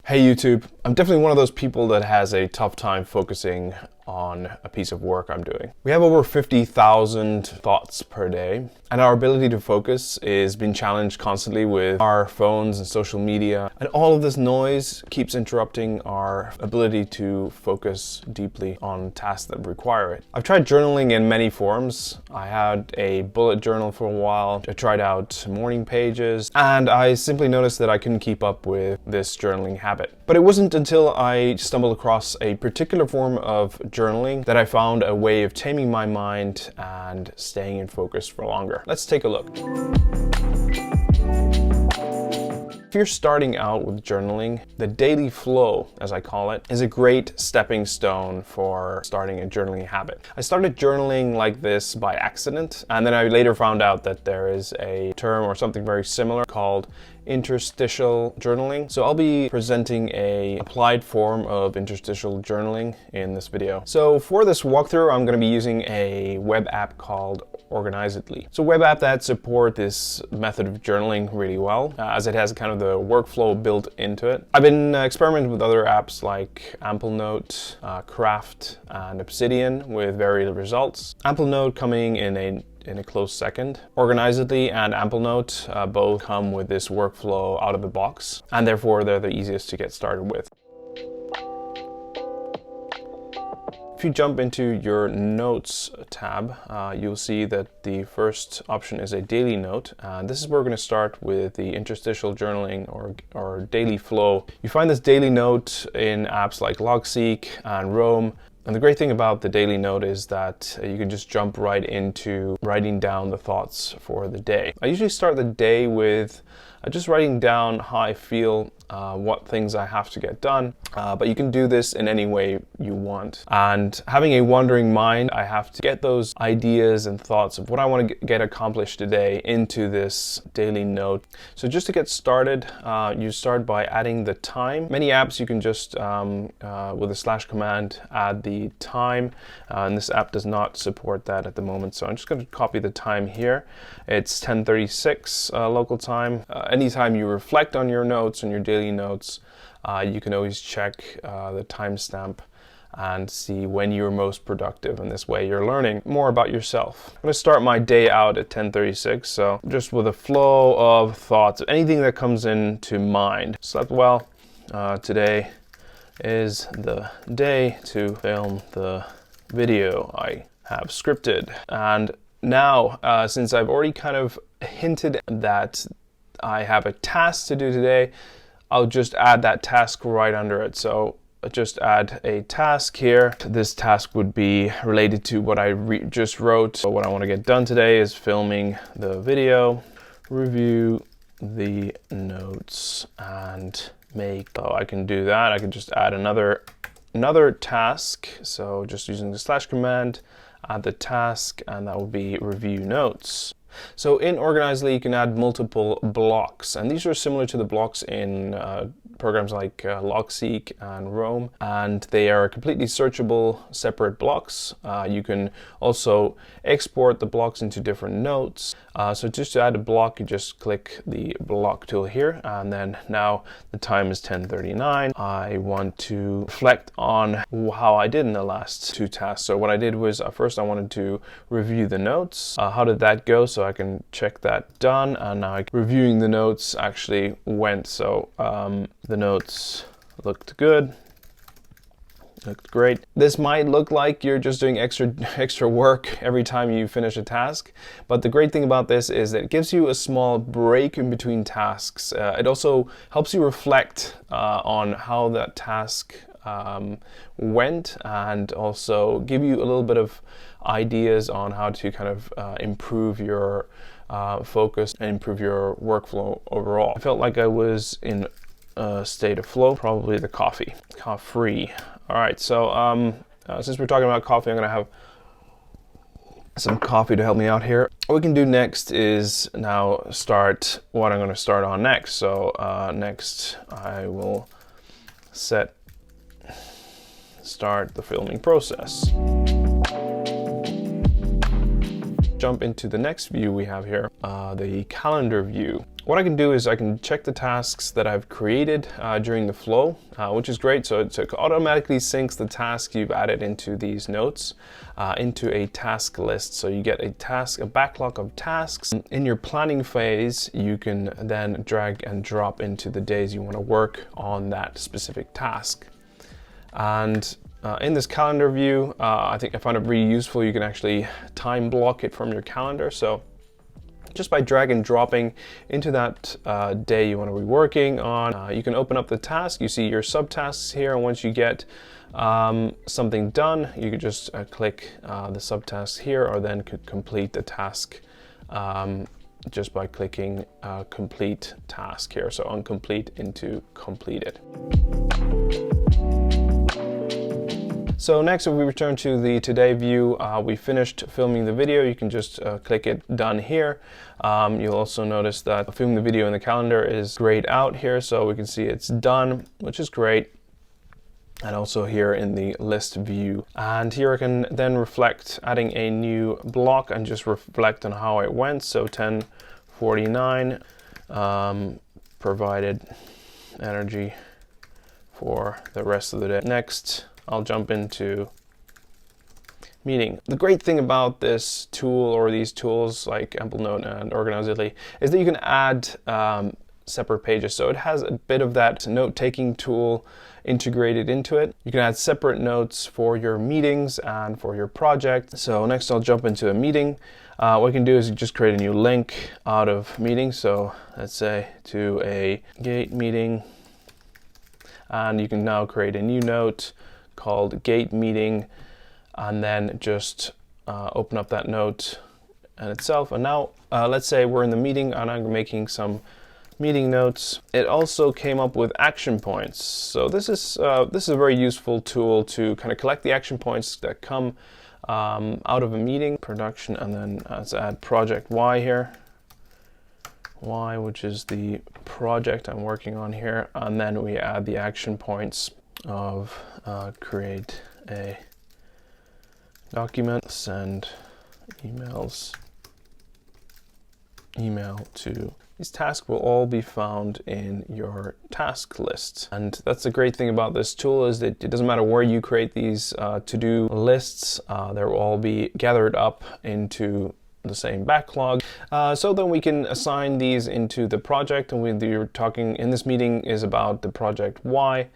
Hey YouTube, I'm definitely one of those people that has a tough time focusing on a piece of work I'm doing. We have over 50,000 thoughts per day, and our ability to focus is being challenged constantly with our phones and social media, and all of this noise keeps interrupting our ability to focus deeply on tasks that require it. I've tried journaling in many forms. I had a bullet journal for a while. I tried out morning pages, and I simply noticed that I couldn't keep up with this journaling habit. But it wasn't until I stumbled across a particular form of journaling that I found a way of taming my mind and staying in focus for longer. Let's take a look. If you're starting out with journaling, the daily flow, as I call it, is a great stepping stone for starting a journaling habit. I started journaling like this by accident, and then I later found out that there is a term or something very similar called interstitial journaling. So I'll be presenting a applied form of interstitial journaling in this video. So for this walkthrough, I'm going to be using a web app called Organizedly. It's a web app that supports this method of journaling really well, as it has kind of the workflow built into it. I've been experimenting with other apps like Amplenote, Craft, and Obsidian with varied results. Amplenote coming in a close second. Organizedly and Amplenote both come with this workflow out of the box, and therefore they're the easiest to get started with. If you jump into your Notes tab, you'll see that the first option is a daily note. This is where we're going to start with the interstitial journaling or daily flow. You find this daily note in apps like Logseek and Roam. And the great thing about the daily note is that you can just jump right into writing down the thoughts for the day. I usually start the day with just writing down how I feel, what things I have to get done, but you can do this in any way you want. And having a wandering mind, I have to get those ideas and thoughts of what I want to get accomplished today into this daily note. So just to get started, you start by adding the time. Many apps you can just, with a / command, add the time, and this app does not support that at the moment. So I'm just going to copy the time here. It's 10:36 local time. Anytime you reflect on your notes and your daily notes, you can always check the timestamp and see when you're most productive. And this way you're learning more about yourself. I'm going to start my day out at 10:36, so just with a flow of thoughts, anything that comes into mind. Slept well. Today is the day to film the video I have scripted. And now, since I've already kind of hinted that I have a task to do today, I'll just add that task right under it. So just add a task here. This task would be related to what I just wrote. So what I want to get done today is filming the video, review the notes, and make. So I can do that. I can just add another task. So just using the / command, add the task, and that will be review notes. So in Organizedly, you can add multiple blocks, and these are similar to the blocks in programs like Logseek and Roam, and they are completely searchable separate blocks. You can also export the blocks into different notes. So just to add a block, you just click the block tool here, and then now the time is 10:39. I want to reflect on how I did in the last two tasks. So what I did was first I wanted to review the notes. How did that go? So I can check that done, and now reviewing the notes actually went. So the notes looked good. Looked great. This might look like you're just doing extra work every time you finish a task, but the great thing about this is that it gives you a small break in between tasks. It also helps you reflect on how that task went, and also give you a little bit of ideas on how to kind of improve your focus and improve your workflow overall. I felt like I was in a state of flow, probably the coffee. Coffee. All right, so since we're talking about coffee, I'm gonna have some coffee to help me out here. What we can do next is now start what I'm gonna start on next. So next I will start the filming process. jump into the next view we have here, the calendar view. What I can do is I can check the tasks that I've created during the flow, which is great. So it automatically syncs the tasks you've added into these notes into a task list. So you get a backlog of tasks. In your planning phase, you can then drag and drop into the days you want to work on that specific task. And in this calendar view, I think I found it really useful. You can actually time block it from your calendar. So just by drag and dropping into that day you want to be working on, you can open up the task. You see your subtasks here, and once you get something done, you could just click the subtask here, or then could complete the task just by clicking complete task here. So uncomplete into completed. So next, if we return to the today view, we finished filming the video. You can just click it done here. You'll also notice that filming the video in the calendar is grayed out here, so we can see it's done, which is great. And also here in the list view. And here I can then reflect, adding a new block and just reflect on how it went. So 10:49 provided energy for the rest of the day. Next, I'll jump into meeting. The great thing about this tool, or these tools like Amplenote and Organizely, is that you can add separate pages. So it has a bit of that note-taking tool integrated into it. You can add separate notes for your meetings and for your project. So next I'll jump into a meeting. What you can do is you just create a new link out of meeting. So let's say to a Gate meeting, and you can now create a new note called Gate meeting, and then just open up that note and itself. And now let's say we're in the meeting and I'm making some meeting notes. It also came up with action points. So this is a very useful tool to kind of collect the action points that come out of a meeting. Production, and then let's add project Y here. Y, which is the project I'm working on here, and then we add the action points of create a document, send email to. These tasks will all be found in your task list. And that's the great thing about this tool, is that it doesn't matter where you create these to-do lists, they will all be gathered up into the same backlog. So then we can assign these into the project, and we're talking in this meeting is about the project Y.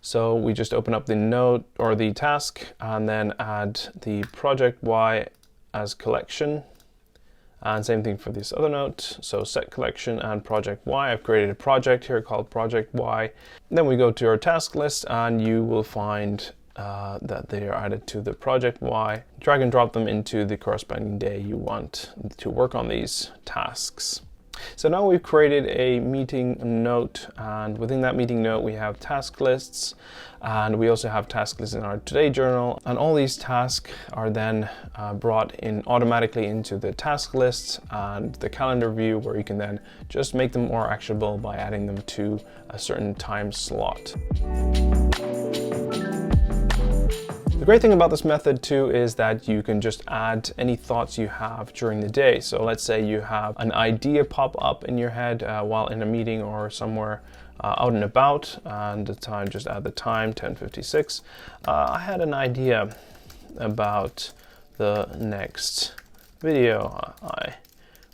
So we just open up the note or the task and then add the project Y as collection. And same thing for this other note. So set collection and project Y. I've created a project here called project Y. Then we go to our task list, and you will find that they are added to the project Y. Drag and drop them into the corresponding day you want to work on these tasks. So now we've created a meeting note, and within that meeting note we have task lists, and we also have task lists in our today journal, and all these tasks are then brought in automatically into the task lists and the calendar view, where you can then just make them more actionable by adding them to a certain time slot. The great thing about this method too is that you can just add any thoughts you have during the day. So let's say you have an idea pop up in your head while in a meeting or somewhere out and about, and the time, just add the time, 10:56. I had an idea about the next video I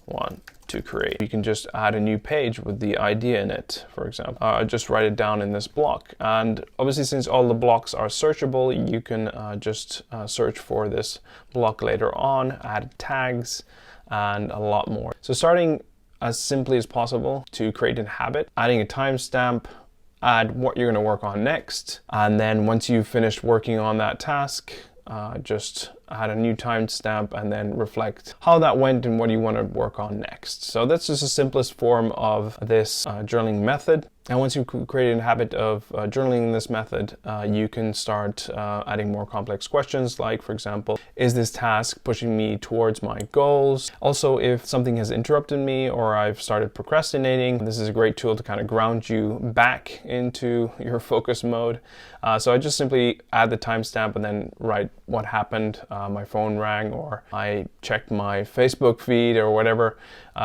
want to create. You can just add a new page with the idea in it, for example. Just write it down in this block. And obviously, since all the blocks are searchable, you can just search for this block later on, add tags, and a lot more. So starting as simply as possible to create a habit, adding a timestamp, add what you're going to work on next, and then once you've finished working on that task, just add a new timestamp and then reflect how that went and what you want to work on next. So that's just the simplest form of this journaling method. And once you've created a habit of journaling in this method, you can start adding more complex questions, like, for example, is this task pushing me towards my goals? Also, if something has interrupted me or I've started procrastinating, this is a great tool to kind of ground you back into your focus mode. So I just simply add the timestamp and then write what happened my phone rang or I checked my Facebook feed or whatever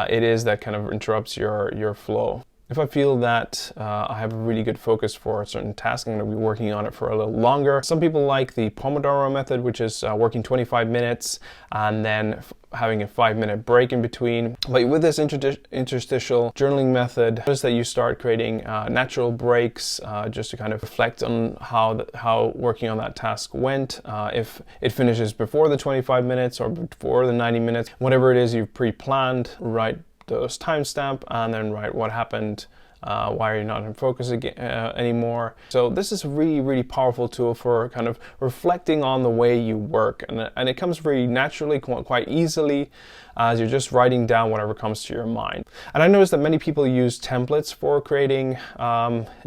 it is that kind of interrupts your flow. If I feel that I have a really good focus for a certain task, I'm going to be working on it for a little longer. Some people like the Pomodoro method, which is working 25 minutes and then having a 5-minute break in between. But with this interstitial journaling method, notice that you start creating natural breaks just to kind of reflect on how working on that task went. If it finishes before the 25 minutes or before the 90 minutes, whatever it is you've pre-planned, write those timestamp and then write what happened, why are you not in focus again, anymore. So this is a really, really powerful tool for kind of reflecting on the way you work, and it comes very naturally, quite easily, as you're just writing down whatever comes to your mind. And I noticed that many people use templates for creating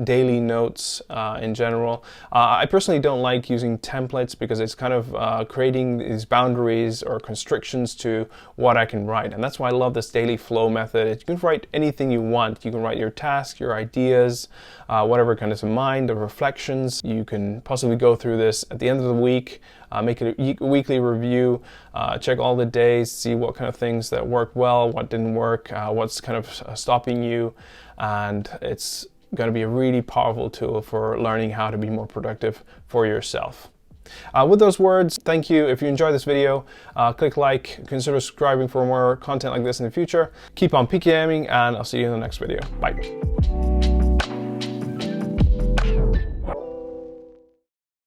daily notes in general. I personally don't like using templates because it's kind of creating these boundaries or constrictions to what I can write. And that's why I love this daily flow method. You can write anything you want. You can write your tasks, your ideas, whatever comes to mind, the reflections. You can possibly go through this at the end of the week, make it a weekly review, check all the days, see what kind of things that worked well, what didn't work, what's kind of stopping you. And it's going to be a really powerful tool for learning how to be more productive for yourself. With those words, thank you. If you enjoyed this video, click like, consider subscribing for more content like this in the future. Keep on PKMing, and I'll see you in the next video. Bye.